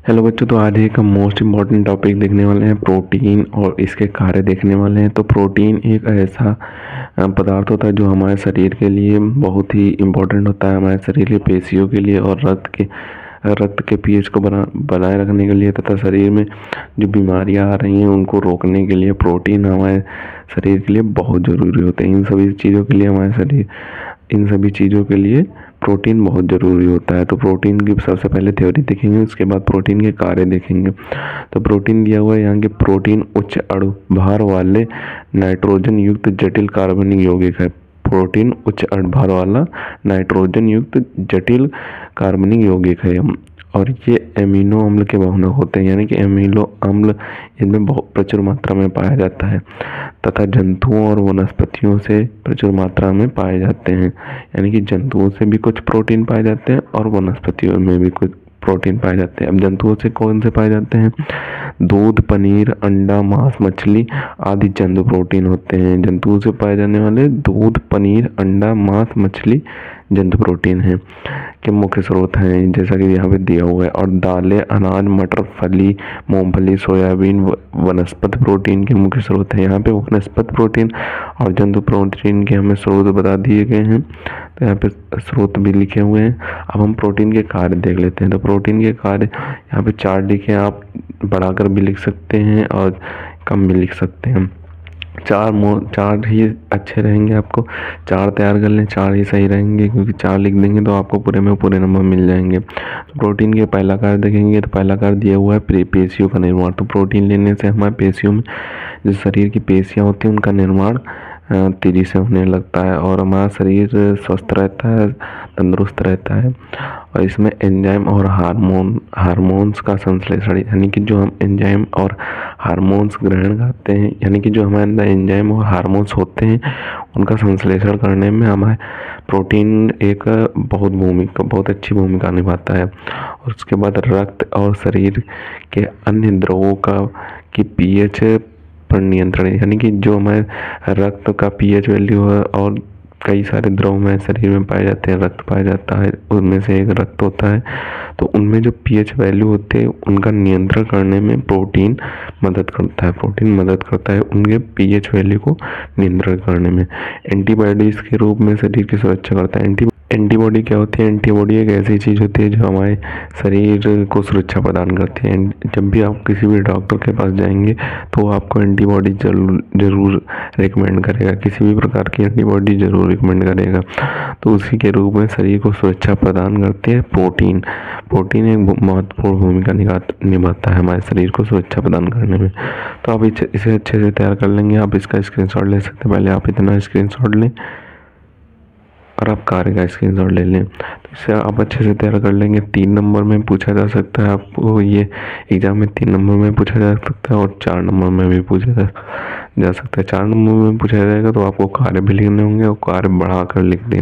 Hello बच्चों, तो आज एक हम मोस्ट इम्पॉर्टेंट टॉपिक देखने वाले हैं, प्रोटीन और इसके कार्य देखने वाले हैं। तो प्रोटीन एक ऐसा पदार्थ होता है जो हमारे शरीर के लिए बहुत ही इम्पोर्टेंट होता है, हमारे शरीर के पेशियों के लिए और रक्त के पीएच को बनाए रखने के लिए, तथा शरीर में जो बीमारियां आ रही हैं उनको रोकने के लिए प्रोटीन हमारे शरीर के लिए बहुत ज़रूरी होते हैं। इन सभी चीज़ों के लिए प्रोटीन बहुत ज़रूरी होता है। तो प्रोटीन की सबसे पहले थ्योरी देखेंगे, उसके बाद प्रोटीन के कार्य देखेंगे। तो प्रोटीन दिया हुआ है यहाँ के, प्रोटीन उच्च अणु भार वाले नाइट्रोजन युक्त जटिल कार्बनिक यौगिक है। प्रोटीन उच्च अणु भार वाला नाइट्रोजन युक्त जटिल कार्बनिक यौगिक है और ये एमिनो अम्ल के बहुलक होते हैं, यानी कि एमिनो अम्ल इनमें बहुत प्रचुर मात्रा में पाया जाता है तथा जंतुओं और वनस्पतियों से प्रचुर मात्रा में पाए जाते हैं। यानी कि जंतुओं से भी कुछ प्रोटीन पाए जाते हैं और वनस्पतियों में भी कुछ प्रोटीन पाए जाते हैं। अब जंतुओं से कौन से पाए जाते हैं? दूध, पनीर, अंडा, मांस, मछली आदि जंतु प्रोटीन होते हैं। जंतुओं से पाए जाने वाले दूध, पनीर, अंडा, मांस, मछली जंतु प्रोटीन है के मुख्य स्रोत हैं, जैसा कि यहाँ पे दिया हुआ है। और दालें, अनाज, मटर, फली, मूंगफली, सोयाबीन वनस्पति प्रोटीन के मुख्य स्रोत हैं। यहाँ पे वनस्पति प्रोटीन और जंतु प्रोटीन के हमें स्रोत बता दिए गए हैं, तो यहाँ पे स्रोत भी लिखे हुए हैं। अब हम प्रोटीन के कार्य देख लेते हैं। तो प्रोटीन के कार्य यहाँ पे 4 लिखे हैं, आप बढ़ाकर भी लिख सकते हैं और कम भी लिख सकते हैं। चार ही अच्छे रहेंगे, आपको 4 तैयार कर लें, 4 ही सही रहेंगे, क्योंकि 4 लिख देंगे तो आपको पूरे में पूरे नंबर मिल जाएंगे। तो प्रोटीन के पहला कार्य देखेंगे, तो पहला कार्य दिया हुआ है पेशियों का निर्माण। तो प्रोटीन लेने से हमारे पेशियों में जो शरीर की पेशियाँ होती हैं उनका निर्माण तेजी से होने लगता है और हमारा शरीर स्वस्थ रहता है, तंदुरुस्त रहता है। और इसमें एंजाइम और हार्मोन्स का संश्लेषण, यानी कि जो हम एंजाइम और हार्मोन्स ग्रहण करते हैं, यानी कि जो हमारे अंदर एंजाइम और हार्मोन्स होते हैं उनका संश्लेषण करने में हमारे प्रोटीन एक बहुत अच्छी भूमिका निभाता है। और उसके बाद रक्त और शरीर के अन्य द्रवों की पीएच पर नियंत्रण, यानी कि जो हमारे रक्त का पीएच वैल्यू है और कई सारे द्रव में शरीर में पाए जाते हैं, रक्त पाया जाता है, उनमें से एक रक्त होता है। तो उनमें जो पीएच वैल्यू होते हैं उनका नियंत्रण करने में प्रोटीन मदद करता है उनके पीएच वैल्यू को नियंत्रण करने में। एंटीबॉडीज के रूप में शरीर की सुरक्षा करता है। एंटीबॉडी क्या होती है? एंटीबॉडी एक ऐसी चीज़ होती है जो हमारे शरीर को सुरक्षा प्रदान करती है। जब भी आप किसी भी डॉक्टर के पास जाएंगे तो आपको एंटीबॉडी जरूर रिकमेंड करेगा, किसी भी प्रकार की एंटीबॉडी जरूर रिकमेंड करेगा। तो उसी के रूप में शरीर को सुरक्षा प्रदान करती है प्रोटीन एक महत्वपूर्ण भूमिका निभाता है हमारे शरीर को सुरक्षा प्रदान करने में। तो आप इसे अच्छे से तैयार कर लेंगे। आप इसका स्क्रीनशॉट ले सकते हैं। पहले आप इतना स्क्रीनशॉट लें और आप कार्य का स्क्रीनशॉट ले लें, तो इसे आप अच्छे से तैयार कर लेंगे। 3 नंबर में पूछा जा सकता है आपको, ये एग्जाम में 3 नंबर में पूछा जा सकता है और 4 नंबर में भी पूछा जा सकता है। 4 नंबर में पूछा जाएगा तो आपको कार्य भी लिखने होंगे और कार्य बढ़ा कर लिख दें।